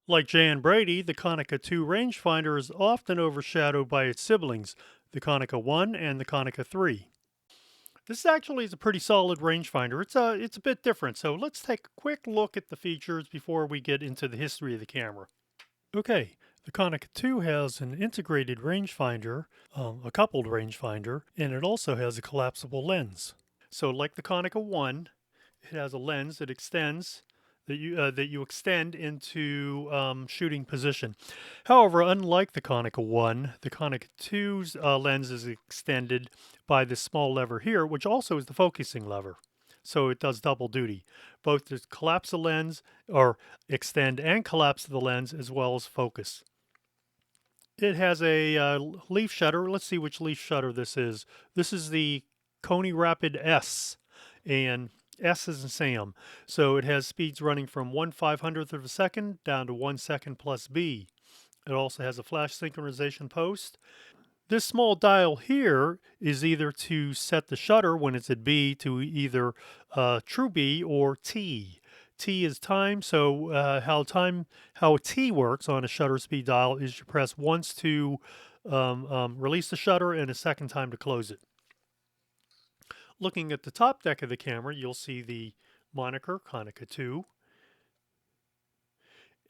Like Jan Brady, the Konica II rangefinder is often overshadowed by its siblings, the Konica I and the Konica III. This actually is a pretty solid rangefinder. It's a bit different, so let's take a quick look at the features before we get into the history of the camera. Okay, the Konica II has an integrated rangefinder, a coupled rangefinder, and it also has a collapsible lens. So like the Konica I, it has a lens that extends that you extend into shooting position. However, unlike the Konica I, the Konica II's lens is extended by this small lever here, which also is the focusing lever. So it does double duty, both to collapse the lens or extend and collapse the lens as well as focus. It has a leaf shutter. Let's see which leaf shutter this is. This is the Sony Rapid S, and S is in Sam. So it has speeds running from 1/500th of a second down to 1 second plus B. It also has a flash synchronization post. This small dial here is either to set the shutter when it's at B to either true B or T. T is time, so how T works on a shutter speed dial is you press once to release the shutter and a second time to close it. Looking at the top deck of the camera, you'll see the moniker Konica II,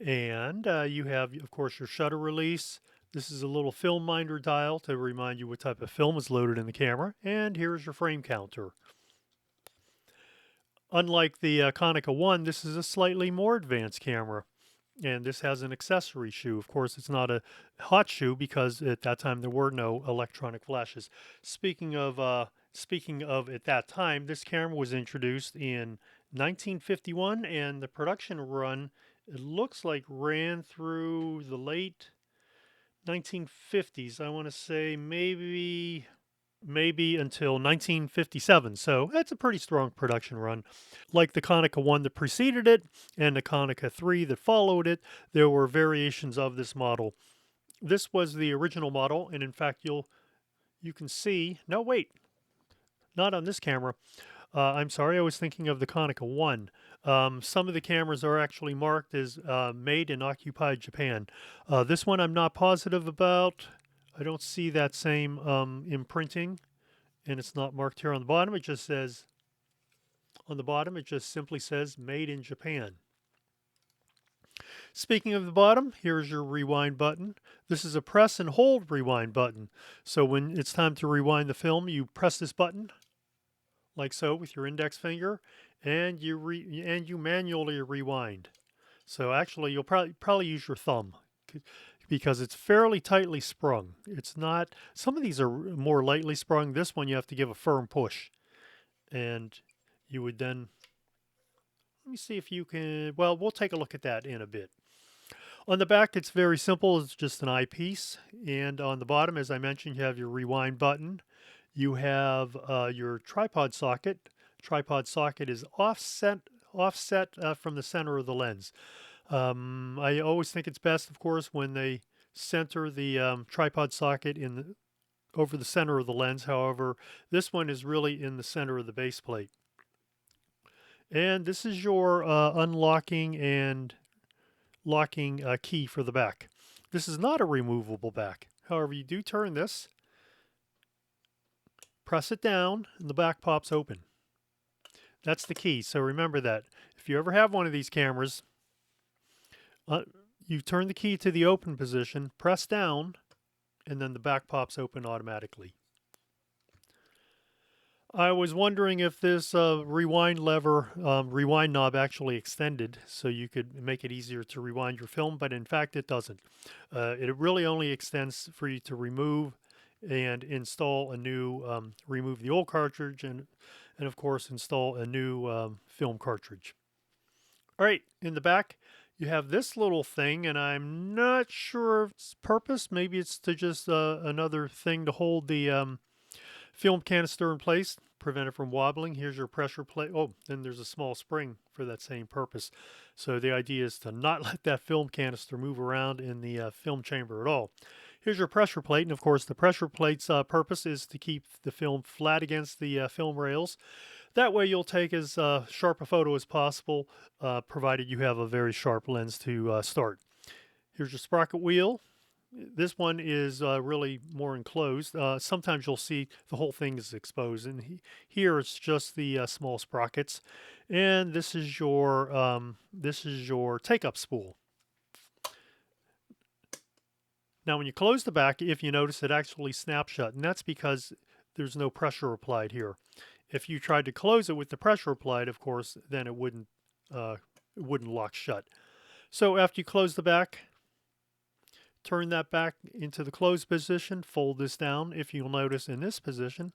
and you have, of course, your shutter release. This is a little film minder dial to remind you what type of film is loaded in the camera, and here's your frame counter. Unlike the Konica I, this is a slightly more advanced camera, and this has an accessory shoe. Of course, it's not a hot shoe because at that time there were no electronic flashes. Speaking of at that time, this camera was introduced in 1951, and the production run, it looks like, ran through the late 1950s. I want to say maybe until 1957. So that's a pretty strong production run. Like the Konica I that preceded it and the Konica III that followed it, there were variations of this model. This was the original model, and in fact, you can see. No, wait, not on this camera. I'm sorry, I was thinking of the Konica I. Some of the cameras are actually marked as made in occupied Japan. This one I'm not positive about. I don't see that same imprinting, and it's not marked here on the bottom. It just says, on the bottom, it just simply says made in Japan. Speaking of the bottom, here's your rewind button. This is a press and hold rewind button. So when it's time to rewind the film, you press this button like so with your index finger, and you manually rewind. So actually, you'll probably use your thumb because it's fairly tightly sprung. It's not. Some of these are more lightly sprung. This one you have to give a firm push, and you would then. Let me see if you can. Well, we'll take a look at that in a bit. On the back, it's very simple. It's just an eyepiece, and on the bottom, as I mentioned, you have your rewind button. You have your tripod socket. Tripod socket is offset from the center of the lens. I always think it's best, of course, when they center the tripod socket over the center of the lens. However, this one is really in the center of the base plate. And this is your unlocking and locking key for the back. This is not a removable back. However, you do turn this, press it down, and the back pops open. That's the key, so remember that. If you ever have one of these cameras, you turn the key to the open position, press down, and then the back pops open automatically. I was wondering if this rewind knob actually extended so you could make it easier to rewind your film, but in fact it doesn't. It really only extends for you to remove and install a new, remove the old cartridge, and of course install a new film cartridge. All right, in the back you have this little thing, and I'm not sure of its purpose. Maybe it's to just another thing to hold the film canister in place, prevent it from wobbling. Here's your pressure plate. Oh, then there's a small spring for that same purpose. So the idea is to not let that film canister move around in the film chamber at all. Here's your pressure plate, and of course the pressure plate's purpose is to keep the film flat against the film rails. That way you'll take as sharp a photo as possible, provided you have a very sharp lens to start. Here's your sprocket wheel. This one is really more enclosed. Sometimes you'll see the whole thing is exposed, and here it's just the small sprockets. And this is your take-up spool. Now, when you close the back, if you notice, it actually snaps shut, and that's because there's no pressure applied here. If you tried to close it with the pressure applied, of course, then it wouldn't lock shut. So after you close the back, turn that back into the closed position, fold this down. If you'll notice in this position,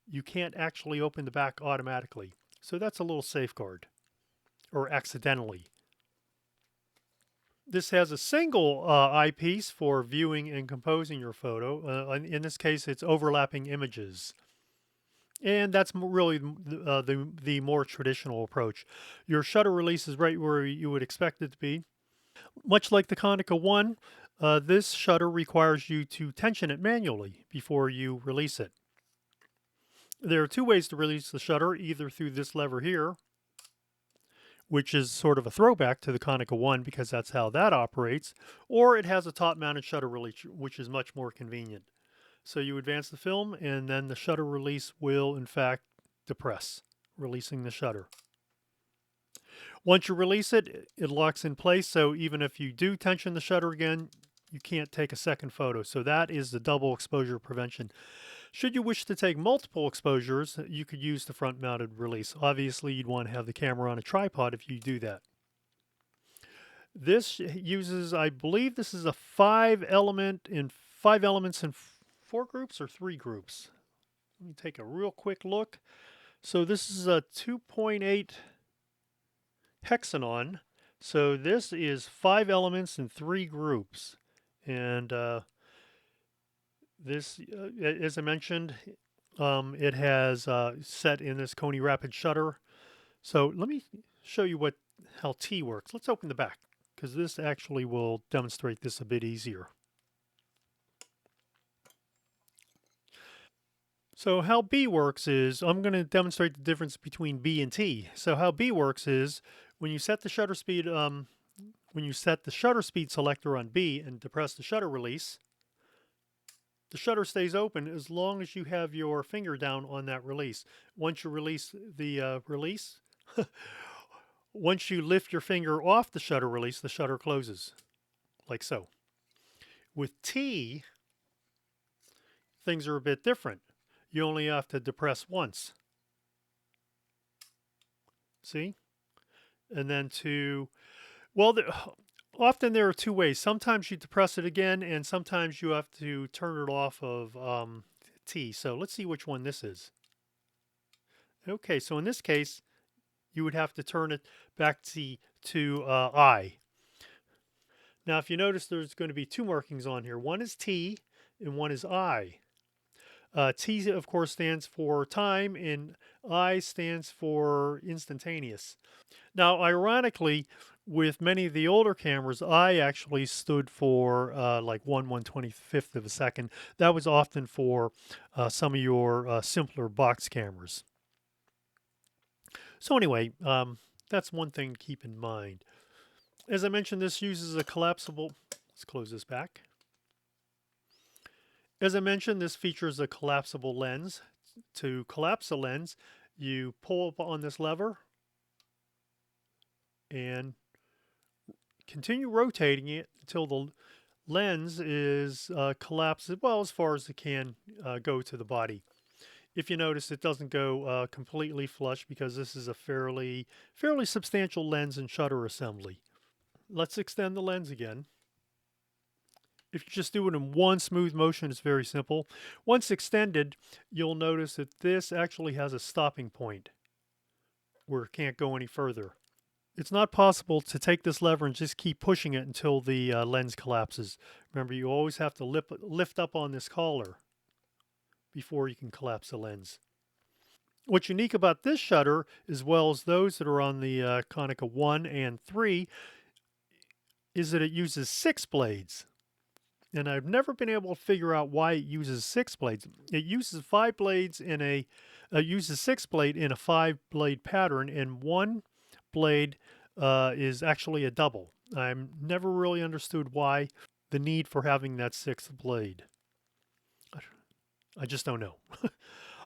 you can't actually open the back automatically. So that's a little safeguard, or accidentally. This has a single eyepiece for viewing and composing your photo. In this case, it's overlapping images. And that's really the more traditional approach. Your shutter release is right where you would expect it to be. Much like the Konica I, this shutter requires you to tension it manually before you release it. There are two ways to release the shutter, either through this lever here, which is sort of a throwback to the Konica I because that's how that operates, or it has a top-mounted shutter release, which is much more convenient. So you advance the film, and then the shutter release will, in fact, depress, releasing the shutter. Once you release it, it locks in place, so even if you do tension the shutter again, you can't take a second photo. So that is the double exposure prevention. Should you wish to take multiple exposures, you could use the front-mounted release. Obviously, you'd want to have the camera on a tripod if you do that. This uses, I believe this is a 5 elements in 4 groups or 3 groups. Let me take a real quick look. So this is a 2.8 hexagon. So this is 5 elements in 3 groups. And this, as I mentioned, it has set in this Sony rapid shutter. So let me show you how T works. Let's open the back, because this actually will demonstrate this a bit easier. So how B works is, I'm going to demonstrate the difference between B and T. So how B works is, when you set the shutter speed selector on B and depress the shutter release, the shutter stays open as long as you have your finger down on that release. Once you release the once you lift your finger off the shutter release, the shutter closes, like so. With T, things are a bit different. You only have to depress once. See? And then often there are 2 ways. Sometimes you depress it again, and sometimes you have to turn it off of T. So let's see which one this is. Okay, so in this case, you would have to turn it back to I. Now, if you notice, there's going to be 2 markings on here. One is T, and one is I. T, of course, stands for time, and I stands for instantaneous. Now, ironically, with many of the older cameras, I actually stood for like 1/125th of a second. That was often for some of your simpler box cameras. So anyway, that's one thing to keep in mind. As I mentioned, this uses a collapsible. Let's close this back. As I mentioned, this features a collapsible lens. To collapse a lens, you pull up on this lever and continue rotating it until the lens is collapsed well as far as it can go to the body. If you notice, it doesn't go completely flush because this is a fairly substantial lens and shutter assembly. Let's extend the lens again. If you just do it in one smooth motion, it's very simple. Once extended, you'll notice that this actually has a stopping point where it can't go any further. It's not possible to take this lever and just keep pushing it until the lens collapses. Remember, you always have to lift up on this collar before you can collapse the lens. What's unique about this shutter, as well as those that are on the Konica I and III, is that it uses 6 blades. And I've never been able to figure out why it uses 6 blades. It uses 5 blades in uses 6 blade in a 5 blade pattern, and 1 blade is actually a double. I'm never really understood why the need for having that sixth blade. I just don't know.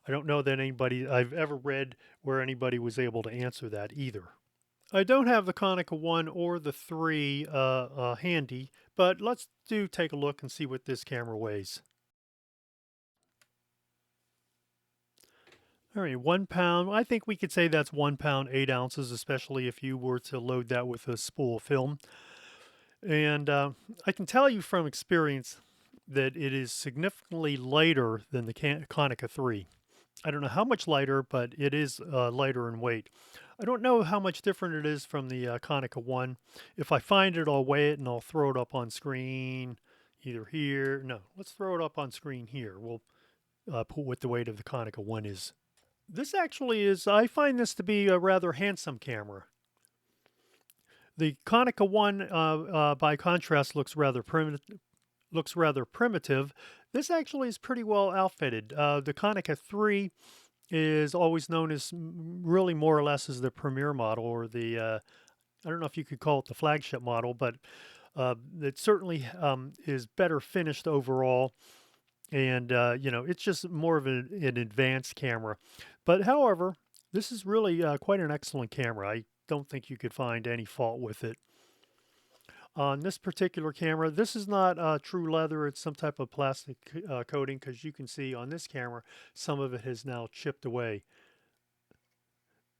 I don't know that anybody I've ever read where anybody was able to answer that either. I don't have the Konica 1 or the 3 handy, but let's take a look and see what this camera weighs. All right, 1 pound. I think we could say that's 1 pound, 8 ounces, especially if you were to load that with a spool of film. And I can tell you from experience that it is significantly lighter than the Konica 3. I don't know how much lighter, but it is lighter in weight. I don't know how much different it is from the Konica 1. If I find it, I'll weigh it and I'll throw it up on screen, either here. No, let's throw it up on screen here. We'll put what the weight of the Konica 1 is. This actually is, I find this to be a rather handsome camera. The Konica 1, by contrast, looks rather primitive. This actually is pretty well outfitted. The Konica 3 is always known as really more or less as the premier model, or the I don't know if you could call it the flagship model, but it certainly is better finished overall. And it's just more of an advanced camera. But however, this is really quite an excellent camera. I don't think you could find any fault with it. On this particular camera, this is not true leather, it's some type of plastic coating, because you can see on this camera some of it has now chipped away.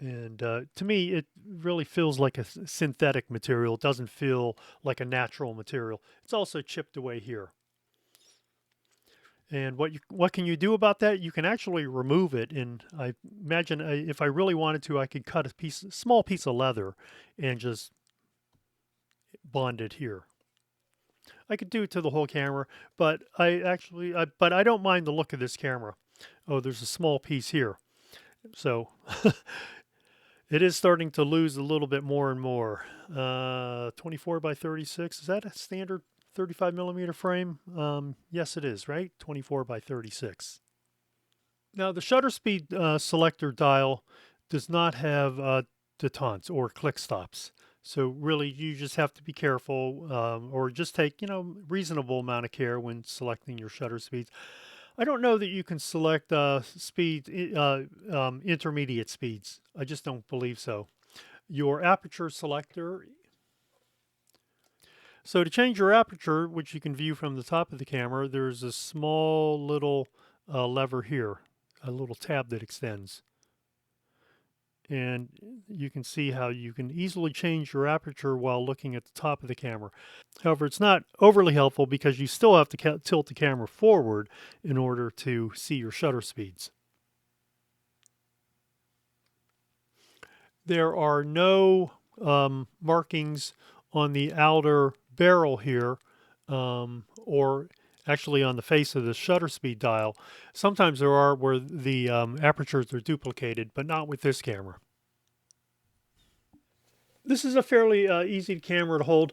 And to me, it really feels like a synthetic material. It doesn't feel like a natural material. It's also chipped away here. And what can you do about that? You can actually remove it. And I imagine if I really wanted to, I could cut a small piece of leather and just bond it here. I could do it to the whole camera, but but I don't mind the look of this camera. Oh, there's a small piece here. So it is starting to lose a little bit more and more. 24 by 36, is that a standard 35 millimeter frame? Yes, it is, right? 24 by 36. Now, the shutter speed selector dial does not have detentes or click stops. So really, you just have to be careful, or just take reasonable amount of care when selecting your shutter speeds. I don't know that you can select intermediate speeds. I just don't believe so. Your aperture selector. So to change your aperture, which you can view from the top of the camera, there's a small little lever here, a little tab that extends. And you can see how you can easily change your aperture while looking at the top of the camera. However, it's not overly helpful because you still have to tilt the camera forward in order to see your shutter speeds. There are no markings on the outer barrel here, or actually on the face of the shutter speed dial. Sometimes there are where the apertures are duplicated, but not with this camera. This is a fairly easy camera to hold.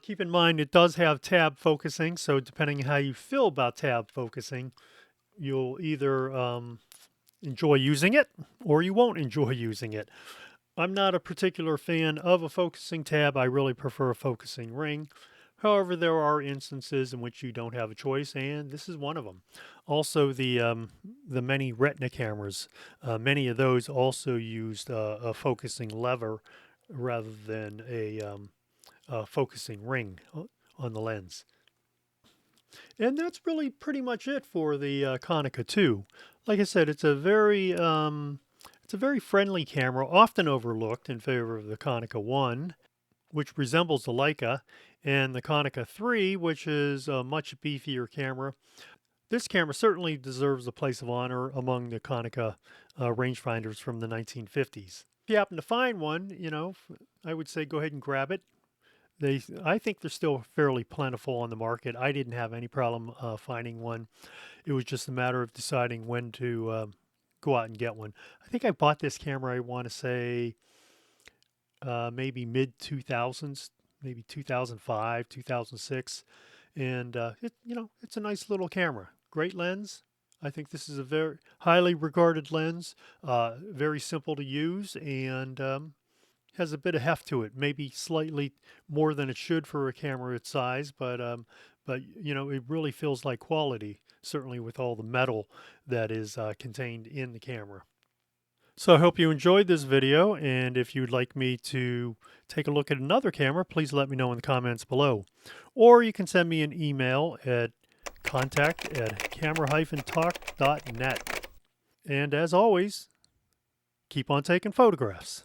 Keep in mind it does have tab focusing, so depending on how you feel about tab focusing, you'll either enjoy using it or you won't enjoy using it. I'm not a particular fan of a focusing tab. I really prefer a focusing ring. However, there are instances in which you don't have a choice, and this is one of them. Also, the many Retina cameras, many of those also used a focusing lever rather than a focusing ring on the lens. And that's really pretty much it for the Konica II. Like I said, it's a very friendly camera, often overlooked in favor of the Konica 1, which resembles the Leica, and the Konica 3, which is a much beefier camera. This camera certainly deserves a place of honor among the Konica rangefinders from the 1950s. If you happen to find one, I would say go ahead and grab it. I think they're still fairly plentiful on the market. I didn't have any problem finding one. It was just a matter of deciding when to go out and get one. I think I bought this camera, I want to say, maybe mid 2000s, maybe 2005, 2006, and it's a nice little camera. Great lens. I think this is a very highly regarded lens. Very simple to use, and has a bit of heft to it, maybe slightly more than it should for a camera its size, but you know, it really feels like quality, certainly with all the metal that is contained in the camera. So I hope you enjoyed this video, and if you'd like me to take a look at another camera, please let me know in the comments below. Or you can send me an email at contact@camera-talk.net. And as always, keep on taking photographs.